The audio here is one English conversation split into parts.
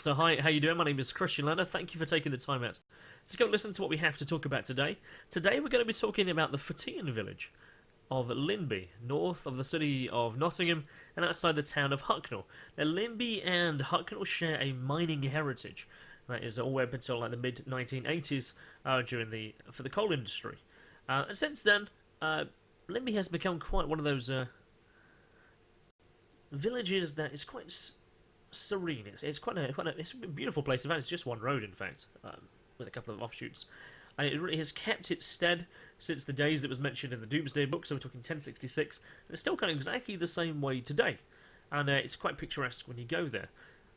So hi, how you doing? My name is Christian Lander. Thank you for taking the time out to go listen to what we have to talk about today. Today we're going to be talking about the Fortean village of Linby, north of the city of Nottingham and outside the town of Hucknall. Now Linby and Hucknall share a mining heritage that is all the way up until like the mid 1980s for the coal industry. And since then, Linby has become quite one of those villages that is quite serene. It's quite a beautiful place. In fact, it's just one road, in fact, with a couple of offshoots. And it really has kept its stead since the days it was mentioned in the Doomsday Book, so we're talking 1066. And it's still kind of exactly the same way today. And it's quite picturesque when you go there.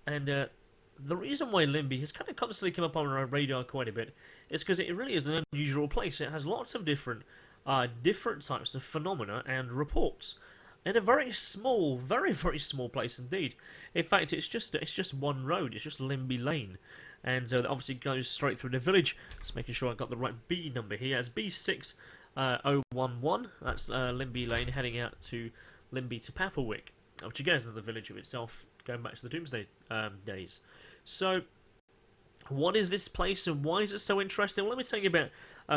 And the reason why Linby has kind of constantly come up on our radar quite a bit is because it really is an unusual place. It has lots of different types of phenomena and reports in a very small, very, very small place indeed. In fact, it's just one road. It's just Linby Lane, and that obviously goes straight through the village. Just making sure I got the right B number here. It's B6011. That's Linby Lane, heading out to Linby to Papplewick, which again is the village of itself, going back to the Doomsday days. So, what is this place and why is it so interesting? Well, let me tell you about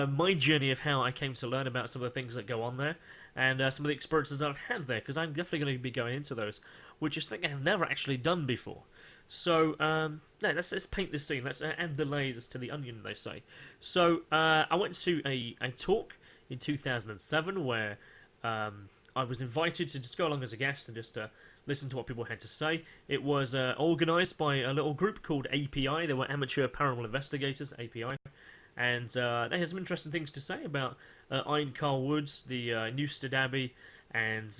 my journey of how I came to learn about some of the things that go on there and some of the experiences I've had there, because I'm definitely going to be going into those, which is something I've never actually done before. So, let's paint the scene. Let's add the layers to the onion, they say. So, I went to a talk in 2007 where I was invited to just go along as a guest and just listen to what people had to say. It was organised by a little group called API. They were Amateur Paranormal Investigators, API. And they had some interesting things to say about Ironcar Woods, the Newstead Abbey, and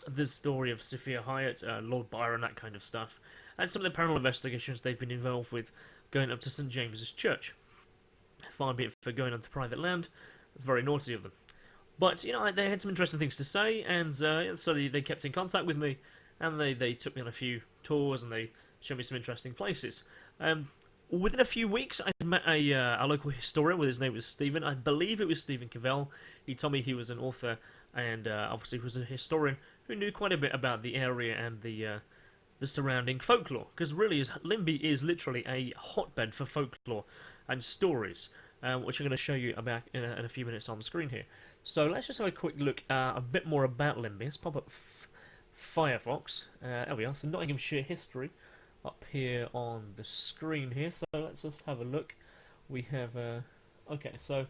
the story of Sophia Hyatt, Lord Byron, that kind of stuff. And some of the paranormal investigations they've been involved with going up to St James's Church. Far be it for going onto private land. That's very naughty of them. But, you know, they had some interesting things to say, and so they kept in contact with me, and they took me on a few tours, and they showed me some interesting places. Within a few weeks, I met a local historian. His name was Stephen. I believe it was Stephen Cavell. He told me he was an author, and obviously he was a historian who knew quite a bit about the area and the surrounding folklore. Because really, Linby is literally a hotbed for folklore and stories, which I'm going to show you about in a few minutes on the screen here. So let's just have a quick look a bit more about Linby. Let's pop up Firefox. There we are. So Nottinghamshire history up here on the screen here. So let's just have a look. We have okay. So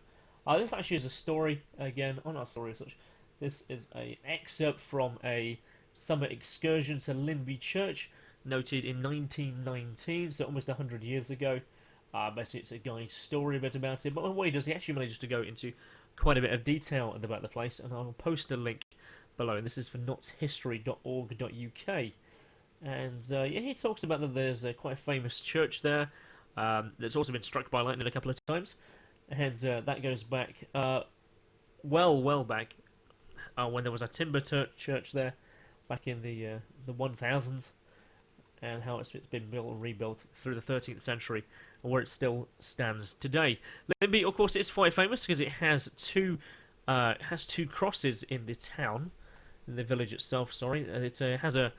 this actually is a story again. Oh, not a story as such. This is an excerpt from a summer excursion to Linby Church, noted in 1919, so almost 100 years ago. Basically, it's a guy's story a bit about it. But what he does, he actually manages to go into quite a bit of detail about the place, and I'll post a link below. And this is for notshistory.org.uk. And yeah, he talks about that there's quite a famous church there that's also been struck by lightning a couple of times, and that goes back well back when there was a timber church there back in the 1000s, and how it's been built and rebuilt through the 13th century, and where it still stands today. Linby, of course, is quite famous because it has two crosses in the town, in the village itself. Sorry, it has a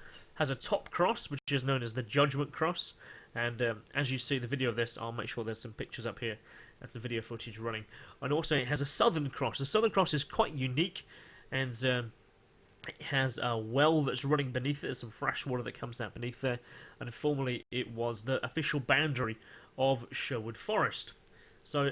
top cross, which is known as the Judgment Cross, and as you see the video of this, I'll make sure there's some pictures up here. That's the video footage running. And also it has a Southern Cross. The Southern Cross is quite unique, and it has a well that's running beneath it. There's some fresh water that comes out beneath there, and formerly it was the official boundary of Sherwood Forest. So,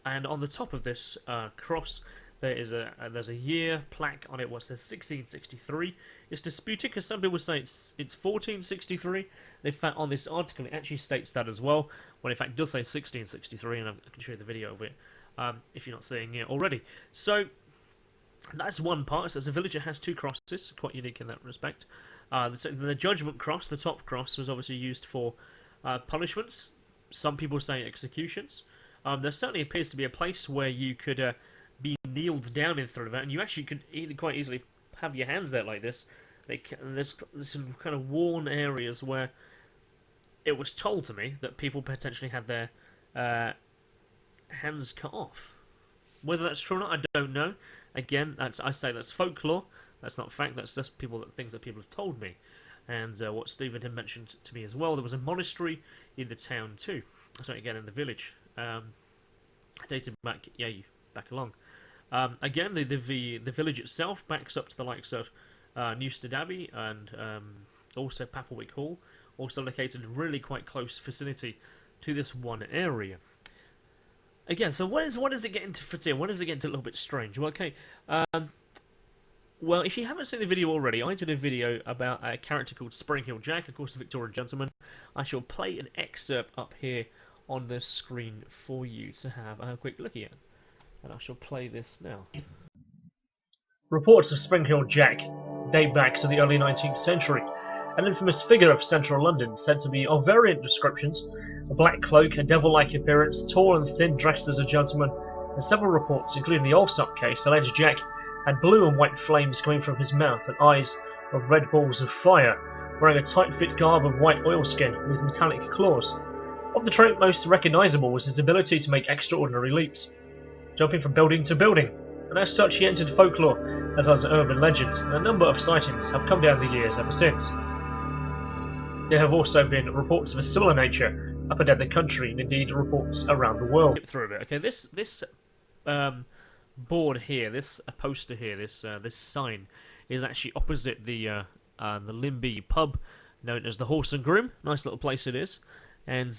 and on the top of this cross, there's a year plaque on it. What says 1663? It's disputed because some people say it's 1463. In fact, on this article, it actually states that as well, when in fact it does say 1663, and I can show you the video of it if you're not seeing it already. So that's one part. So it's a village that has two crosses, quite unique in that respect. The Judgment Cross, the top cross, was obviously used for punishments. Some people say executions. There certainly appears to be a place where you could be kneeled down in front of it, and you actually could quite easily have your hands there like this. There's some kind of worn areas where it was told to me that people potentially had their hands cut off. Whether that's true or not, I don't know. Again, I say that's folklore. That's not fact. That's just things that people have told me. And what Stephen had mentioned to me as well, there was a monastery in the town too. Sorry, again in the village, dated back back along. Again, the village itself backs up to the likes of Newstead Abbey and also Papelwick Hall, also located in really quite close vicinity to this one area. Again, so what does it get into Fortean? When does it get into a little bit strange? Well, okay. Well, if you haven't seen the video already, I did a video about a character called Spring-Heeled Jack, of course, the Victorian gentleman. I shall play an excerpt up here on the screen for you to have a quick look at. And I shall play this now. Reports of Spring-Heeled Jack date back to the early 19th century. An infamous figure of central London said to be of variant descriptions, a black cloak, a devil-like appearance, tall and thin, dressed as a gentleman, and several reports, including the Allsop case, alleged Jack had blue and white flames coming from his mouth and eyes of red balls of fire, wearing a tight-fit garb of white oilskin with metallic claws. Of the trait most recognisable was his ability to make extraordinary leaps, jumping from building to building, and as such he entered folklore as an urban legend, and a number of sightings have come down the years ever since. There have also been reports of a similar nature up and down the country, and indeed reports around the world. Through a bit. Okay, this board here, this poster here, this sign is actually opposite the Linby pub, known as the Horse and Groom. Nice little place it is, and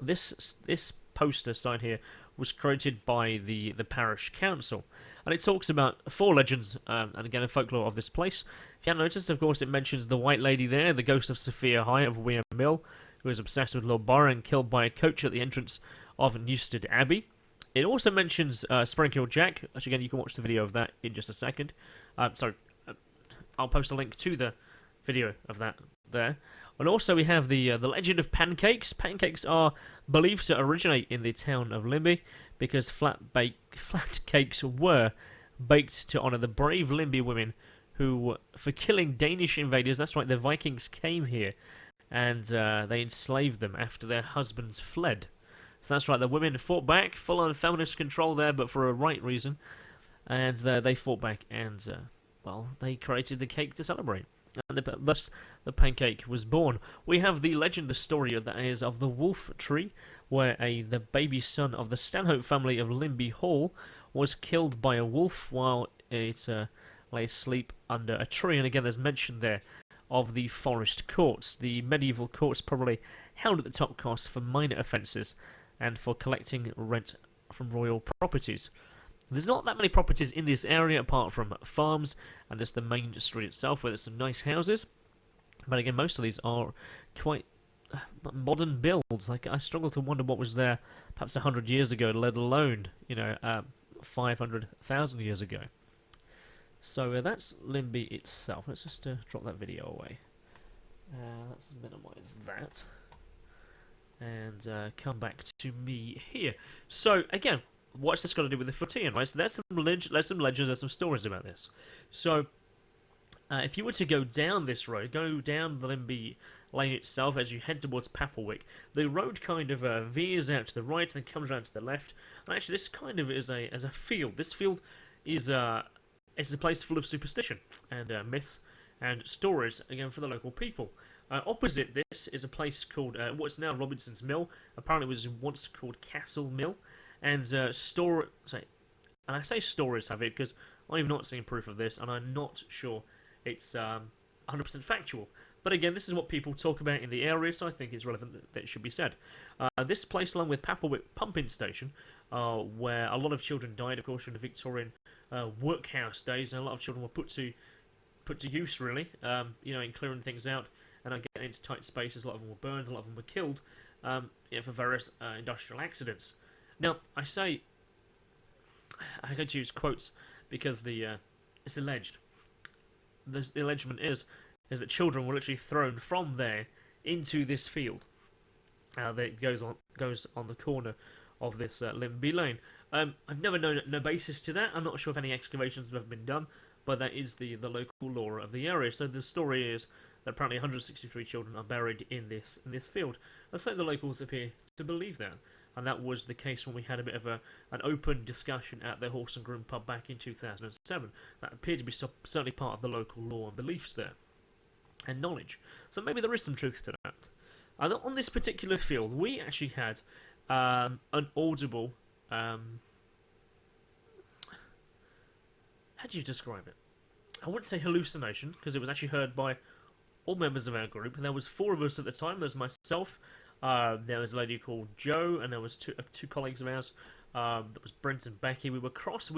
this poster sign here was created by the parish council, and it talks about 4 legends and again a folklore of this place. If you haven't noticed, of course, it mentions the White Lady there, the ghost of Sophia High of Weir Mill, who was obsessed with Lord Byron, killed by a coach at the entrance of Newstead Abbey. It also mentions Spring-Heeled Jack, which again you can watch the video of that in just a second. I'll post a link to the video of that there. And also we have the legend of pancakes. Pancakes are believed to originate in the town of Linby because flat cakes were baked to honour the brave Linby women who, for killing Danish invaders, that's right, the Vikings came here and they enslaved them after their husbands fled. So that's right, the women fought back, full-on feminist control there, but for a right reason. And they fought back and, well, they created the cake to celebrate. And thus the pancake was born. We have the legend, the story that is of the wolf tree, where the baby son of the Stanhope family of Linby Hall was killed by a wolf while it lay asleep under a tree. And again, there's mention there of the forest courts. The medieval courts probably held at the top cost for minor offences and for collecting rent from royal properties. There's not that many properties in this area apart from farms and just the main street itself where there's some nice houses. But again, most of these are quite modern builds. Like, I struggle to wonder what was there perhaps 100 years ago, let alone, 500,000 years ago. So that's Linby itself. Let's just drop that video away. Let's minimise that. And come back to me here. So, again, what's this got to do with the Fortean, right? So there's some legends, there's some stories about this. So, if you were to go down this road, go down the Linby lane itself as you head towards Papelwick, the road kind of veers out to the right and comes around to the left. And actually, this kind of is a field. This field is it's a place full of superstition and myths and stories, again, for the local people. Opposite this is a place called what's now Robinson's Mill. Apparently, it was once called Castle Mill. And I say stories have it because I've not seen proof of this, and I'm not sure it's 100% factual. But again, this is what people talk about in the area, so I think it's relevant that it should be said. This place, along with Papelwick Pumping Station, where a lot of children died, of course, in the Victorian workhouse days, and a lot of children were put to use, really, in clearing things out and getting into tight spaces. A lot of them were burned, a lot of them were killed for various industrial accidents. Now, I'm going to use quotes because it's alleged. The allegement is that children were literally thrown from there into this field that goes on the corner of this Linby Lane. I've never known no basis to that. I'm not sure if any excavations have ever been done, but that is the local lore of the area. So the story is that apparently 163 children are buried in this field. And so the locals appear to believe that. And that was the case when we had a bit of an open discussion at the Horse and Groom pub back in 2007. That appeared to be certainly part of the local law and beliefs there. and knowledge. So maybe there is some truth to that. And on this particular field, we actually had an audible. How do you describe it? I wouldn't say hallucination because it was actually heard by all members of our group, and there was four of us at the time. There was myself, there was a lady called Jo, and there was two colleagues of ours. That was Brent and Becky. We were crossing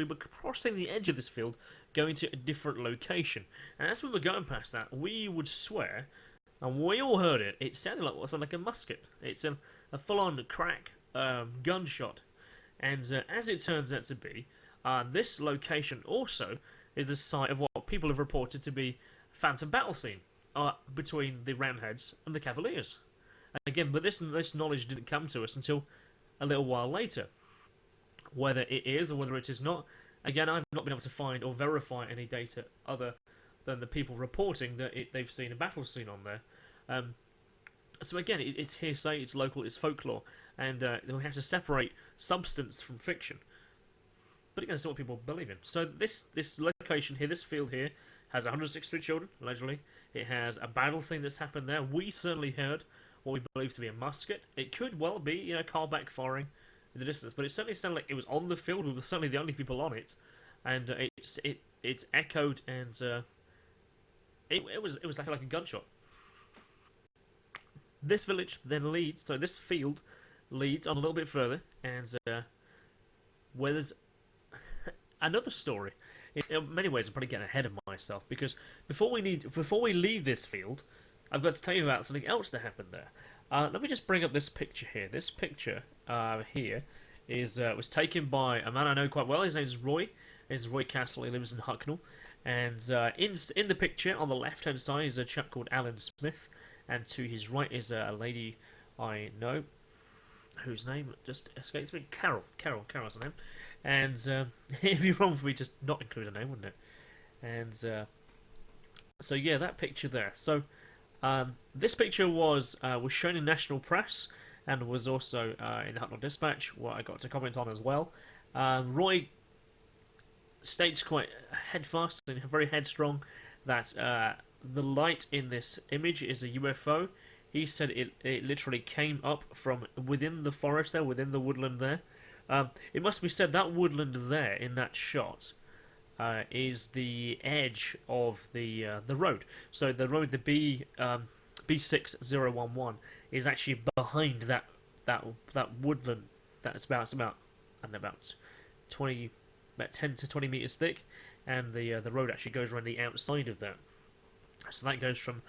the edge of this field, going to a different location. And as we were going past that, we would swear, and we all heard it. It sounded like a musket. It's a full-on crack gunshot. And as it turns out to be, this location also is the site of what people have reported to be phantom battle scene between the Roundheads and the Cavaliers. And again, but this knowledge didn't come to us until a little while later. Whether it is or whether it is not, again, I've not been able to find or verify any data other than the people reporting that they've seen a battle scene on there. So again, it's hearsay, it's local, it's folklore, and we have to separate substance from fiction. But again, it's what people believe in. So this location here, this field here, has 163 children, allegedly. It has a battle scene that's happened there. We certainly heard what we believe to be a musket. It could well be, car backfiring in the distance, but it certainly sounded like it was on the field. We were certainly the only people on it, and it's echoed, and it was like a gunshot. This village then leads, so this field leads on a little bit further, and where there's another story. In many ways, I'm probably getting ahead of myself because before we leave this field, I've got to tell you about something else that happened there. Let me just bring up this picture here. This picture here was taken by a man I know quite well. His name's Roy. It's Roy Castle. He lives in Hucknall. And in the picture on the left-hand side is a chap called Alan Smith, and to his right is a lady I know, whose name just escapes me. Carol's her name. And it'd be wrong for me to not include a name, wouldn't it? And so yeah, that picture there. So this picture was shown in national press and was also in the Hucknall Dispatch, what I got to comment on as well. Roy states quite headfast and very headstrong that the light in this image is a UFO. He said it literally came up from within the forest there, within the woodland there. It must be said that woodland there in that shot is the edge of the road. So the road, the B6011, is actually behind that woodland. That's about 10 to 20 meters thick, and the road actually goes around the outside of that. So that goes from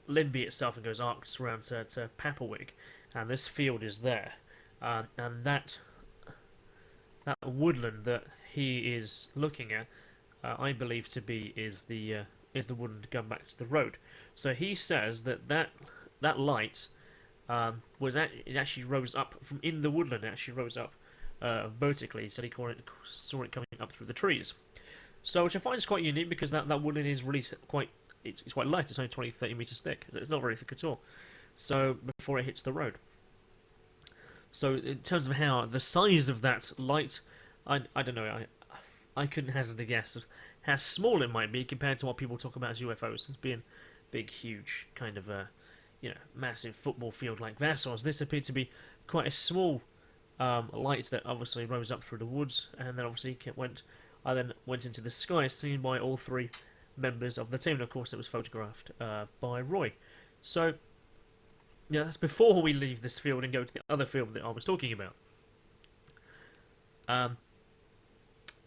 Linby itself and goes arcs around to Papplewick, and this field is there. And that woodland that he is looking at, I believe to be is the woodland going back to the road. So he says that light it actually rose up from in the woodland. It actually rose up vertically. He said he saw it coming up through the trees. So which I find is quite unique because that woodland is really quite light. It's only 20-30 meters thick. It's not very thick at all. So before it hits the road. So in terms of how the size of that light, I don't know. I couldn't hazard a guess of how small it might be compared to what people talk about as UFOs as being big, huge, kind of massive football field like that. So this appeared to be quite a small light that obviously rose up through the woods, and then obviously went into the sky, seen by all three members of the team. And of course, it was photographed by Roy. So. Yeah, that's before we leave this field and go to the other field that I was talking about.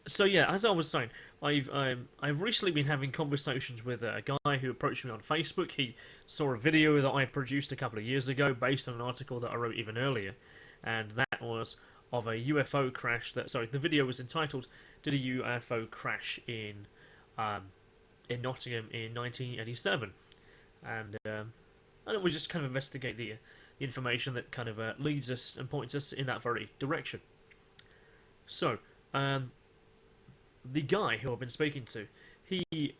So yeah, as I was saying, I've recently been having conversations with a guy who approached me on Facebook. He saw a video that I produced a couple of years ago based on an article that I wrote even earlier, and that was of a UFO crash. The video was entitled "Did a UFO crash in Nottingham in 1987?" And we just kind of investigate the information that kind of leads us and points us in that very direction. So, the guy who I've been speaking to, he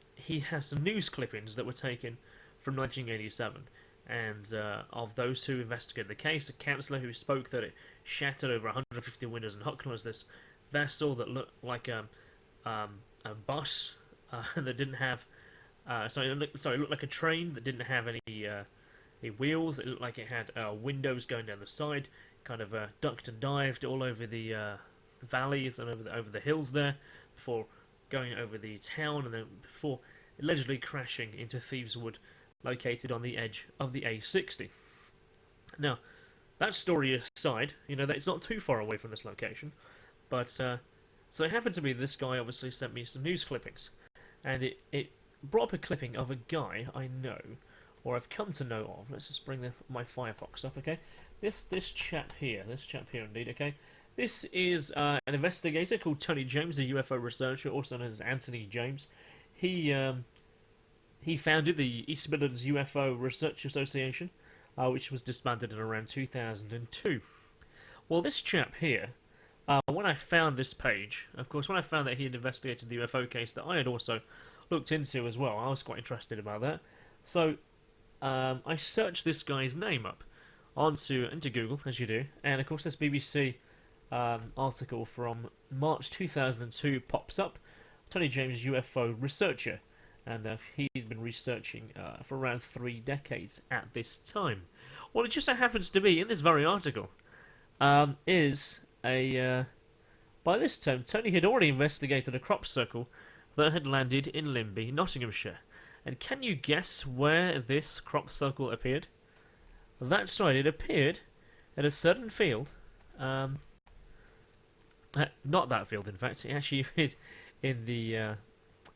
has some news clippings that were taken from 1987, and of those who investigated the case, a counsellor who spoke that it shattered over 150 windows in Hucknall as this vessel that looked like a bus that didn't have It looked like a train that didn't have any wheels. It looked like it had windows going down the side, kind of ducked and dived all over the valleys and over the hills there, before going over the town, and then before allegedly crashing into Thieves Wood, located on the edge of the A60. Now, that story aside, that it's not too far away from this location, but so it happened to be this guy obviously sent me some news clippings, and it brought up a clipping of a guy I know, or I've come to know of. Let's just bring my Firefox up, okay? This chap here indeed, okay? This is an investigator called Tony James, a UFO researcher, also known as Anthony James. He founded the East Midlands UFO Research Association, which was disbanded in around 2002. Well, this chap here, when I found this page, of course, when I found that he had investigated the UFO case that I had also looked into as well, I was quite interested about that. So I searched this guy's name up into Google, as you do, and of course this BBC article from March 2002 pops up. Tony James, UFO researcher, and he's been researching for around 3 decades at this time. Well, it just so happens to be in this very article is a by this time Tony had already investigated a crop circle that had landed in Linby, Nottinghamshire. And can you guess where this crop circle appeared? That's right, it appeared at a certain field. Not that field, in fact. It actually appeared in the...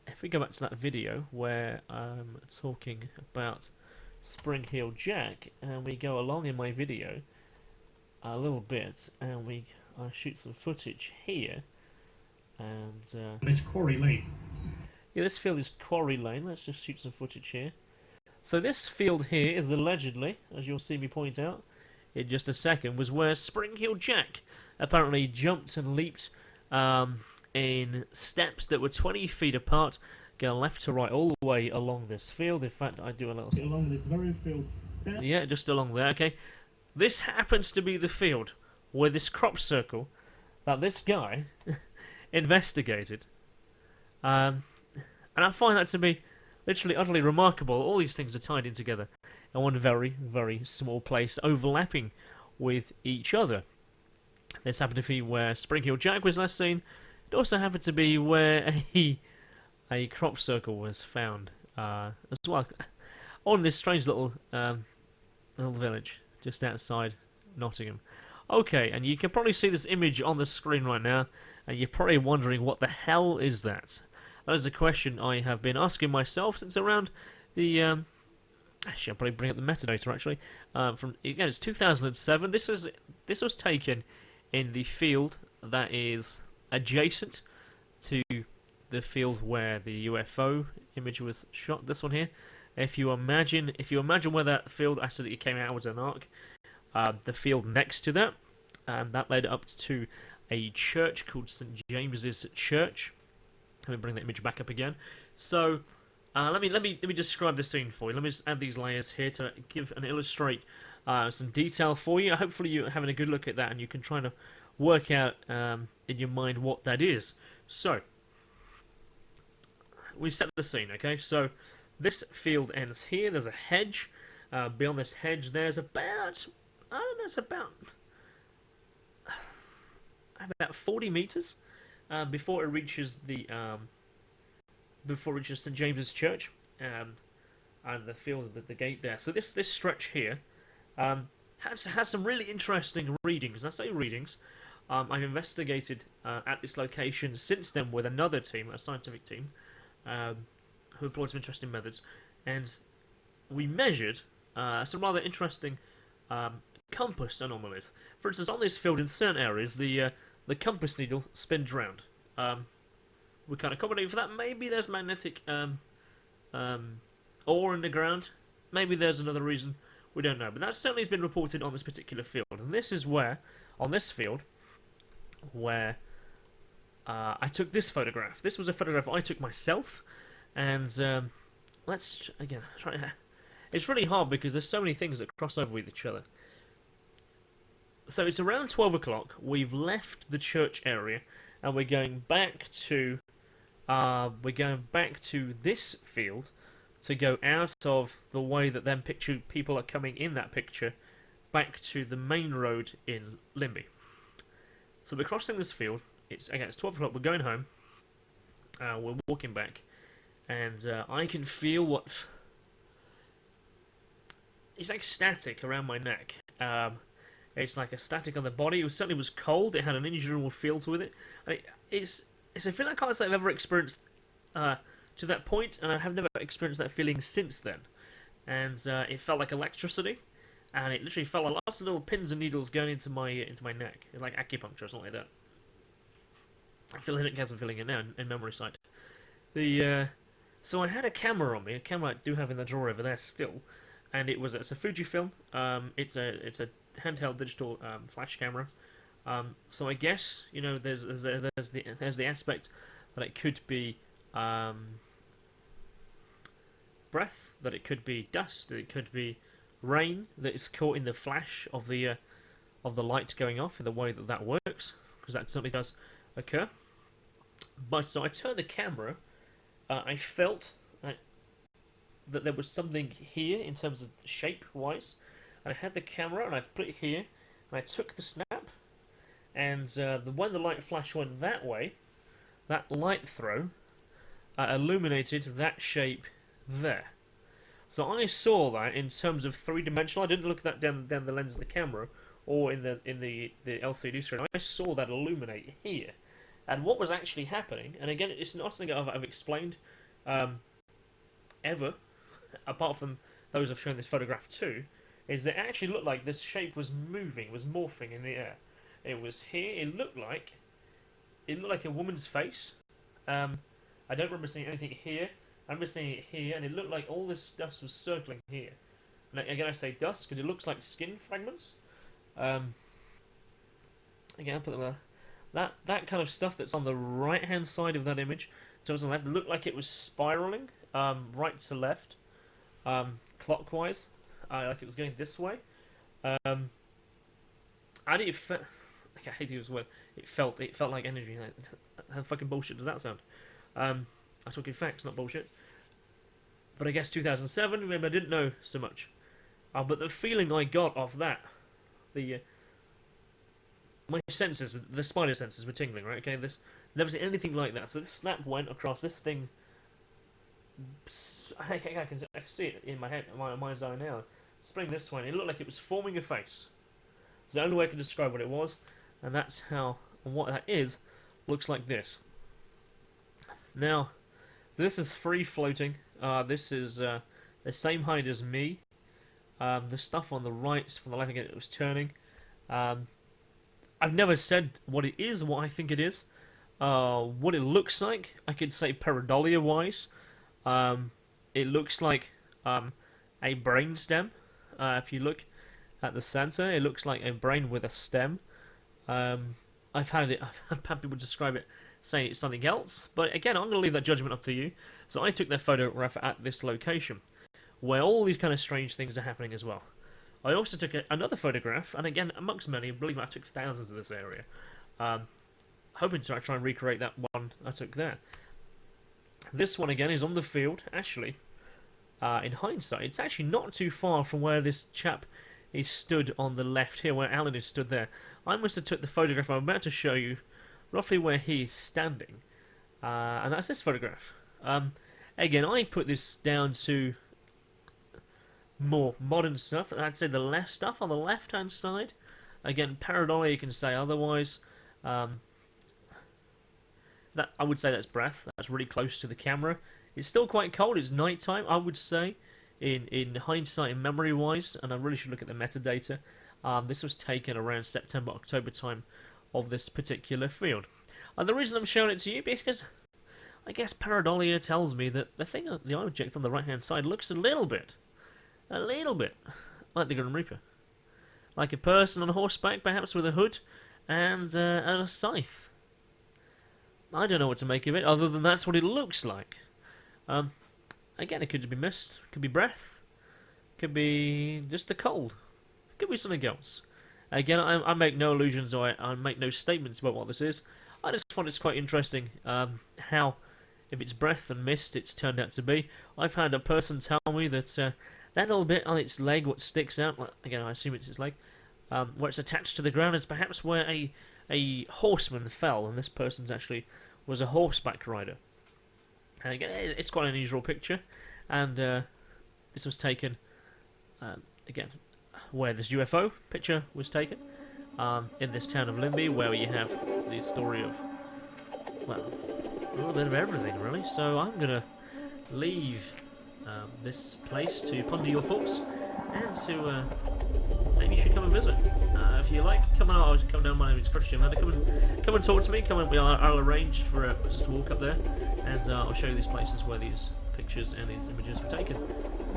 if we go back to that video where I'm talking about Spring Heel Jack, and we go along in my video a little bit, and I shoot some footage here, and... it's Quarry Lane. Yeah, this field is Quarry Lane. Let's just shoot some footage here. So this field here is allegedly, as you'll see me point out in just a second, was where Spring Heel Jack apparently jumped and leaped in steps that were 20 feet apart, going left to right all the way along this field. In fact, I do a little... Along this very field. There. Yeah, just along there, okay. This happens to be the field where this crop circle that this guy investigated. And I find that to be literally utterly remarkable. All these things are tied in together in one very, very small place, overlapping with each other. This happened to be where Spring Heel Jack was last seen. It also happened to be where a crop circle was found as well, on this strange little village just outside Nottingham. Okay, and you can probably see this image on the screen right now, and you're probably wondering what the hell is that? That is a question I have been asking myself since around the... actually, I'll probably bring up the metadata, actually. Again, it's 2007. This was taken in the field that is adjacent to the field where the UFO image was shot. This one here. If you imagine where that field actually came out as an arc, the field next to that, that led up to a church called St. James's Church. Let me bring that image back up again. So, let me describe the scene for you. Let me just add these layers here to give and illustrate some detail for you. Hopefully you're having a good look at that and you can try to work out in your mind what that is. So, we set the scene, okay? So, this field ends here. There's a hedge. Beyond this hedge, there's about... I don't know, it's about 40 meters before it reaches St. James's Church and the field, the gate there. So this stretch here has some really interesting readings. And I say readings. I've investigated at this location since then with another team, a scientific team, who employed some interesting methods, and we measured some rather interesting compass anomalies. For instance, on this field in certain areas, the compass needle spins round. We can't accommodate for that. Maybe there's magnetic ore in the ground. Maybe there's another reason. We don't know. But that certainly has been reported on this particular field. And this is where, on this field, where I took this photograph. This was a photograph I took myself. And let's, again, try. It's really hard because there's so many things that cross over with each other. So it's around 12 o'clock. We've left the church area, and we're going back to this field to go out of the way that then picture people are coming in that picture back to the main road in Linby. So we're crossing this field. It's 12 o'clock. We're going home. We're walking back, and I can feel what it's like static around my neck. It's like a static on the body. It certainly was cold. It had an unusual feel to it. It's a feeling I can't say I've ever experienced to that point, and I have never experienced that feeling since then. And it felt like electricity, and it literally felt like lots of little pins and needles going into my neck. It's like acupuncture or something like that. I feel like I'm feeling it now in memory sight. So I had a camera on me, a camera I do have in the drawer over there still, and it's a Fujifilm. It's a handheld digital flash camera. So I guess there's the aspect that it could be breath, that it could be dust, that it could be rain that is caught in the flash of the light going off in the way that works, because that certainly does occur. But so I turned the camera. I felt that there was something here in terms of shape-wise. And I had the camera and I put it here, and I took the snap. And when the light flash went that way, that light throw illuminated that shape there. So I saw that in terms of three-dimensional. I didn't look at that down the lens of the camera or in the LCD screen. I saw that illuminate here. And what was actually happening, and again, it's not something I've explained ever, apart from those I've shown this photograph to, is that it actually looked like this shape was moving, was morphing in the air. It was here. It looked like a woman's face. I don't remember seeing anything here. I remember seeing it here, and it looked like all this dust was circling here. And again, I say dust because it looks like skin fragments. Again, I'll put them there. That kind of stuff that's on the right-hand side of that image, towards the left, looked like it was spiraling right to left, clockwise, like it was going this way. And it felt, I hate to use the word, it felt like energy. How fucking bullshit does that sound? I'm talking facts, not bullshit. But I guess 2007, remember, I didn't know so much. But the feeling I got off that, my senses, the spider senses were tingling, right? Okay, never seen anything like that. So this snap went across this thing. I can see it in my head, my mind's eye now. Spring this way, it looked like it was forming a face. It's the only way I can describe what it was, and that's how, and what that is, looks like this. Now, so this is free floating. This is the same height as me. The stuff on the right, from the left again, it was turning. I've never said what it is, what I think it is. What it looks like, I could say pareidolia-wise. It looks like a brain stem. If you look at the center, it looks like a brain with a stem. I've had people describe it, saying it's something else. But again, I'm going to leave that judgment up to you. So I took their photograph at this location, where all these kind of strange things are happening as well. I also took another photograph, and again, amongst many, believe me, I took thousands of this area, hoping to try and recreate that one I took there. This one, again, is on the field, actually. In hindsight, it's actually not too far from where this chap is stood on the left here, where Alan is stood there. I must have took the photograph I'm about to show you, roughly where he's standing. And that's this photograph. Again, I put this down to more modern stuff. I'd say the left stuff on the left-hand side. Again, pareidolia, you can say otherwise. That I would say that's breath. That's really close to the camera. It's still quite cold. It's nighttime, I would say, in hindsight and memory-wise. And I really should look at the metadata. This was taken around September, October time of this particular field. And the reason I'm showing it to you is because I guess pareidolia tells me that the object on the right-hand side looks a little bit like the Grim Reaper. Like a person on horseback, perhaps with a hood and a scythe. I don't know what to make of it, other than that's what it looks like. Again, it could be mist, could be breath, could be just the cold, could be something else. Again, I make no illusions or I make no statements about what this is. I just find it's quite interesting how if it's breath and mist it's turned out to be. I've had a person tell me that that little bit on its leg, what sticks out, like, again I assume it's its leg, where it's attached to the ground, is perhaps where a horseman fell, and this person's actually was a horseback rider. And again, it's quite an unusual picture, and this was taken again where this UFO picture was taken in this town of Linby, where you have the story of, well, a little bit of everything really. So I'm gonna leave this place to ponder your thoughts, and to maybe you should come and visit. If you like, come down. My name is Christian Lander. Come and talk to me. I'll arrange for us to walk up there, and I'll show you these places where these pictures and these images were taken.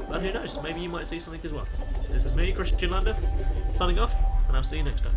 But who knows? Maybe you might see something as well. This is me, Christian Lander, signing off, and I'll see you next time.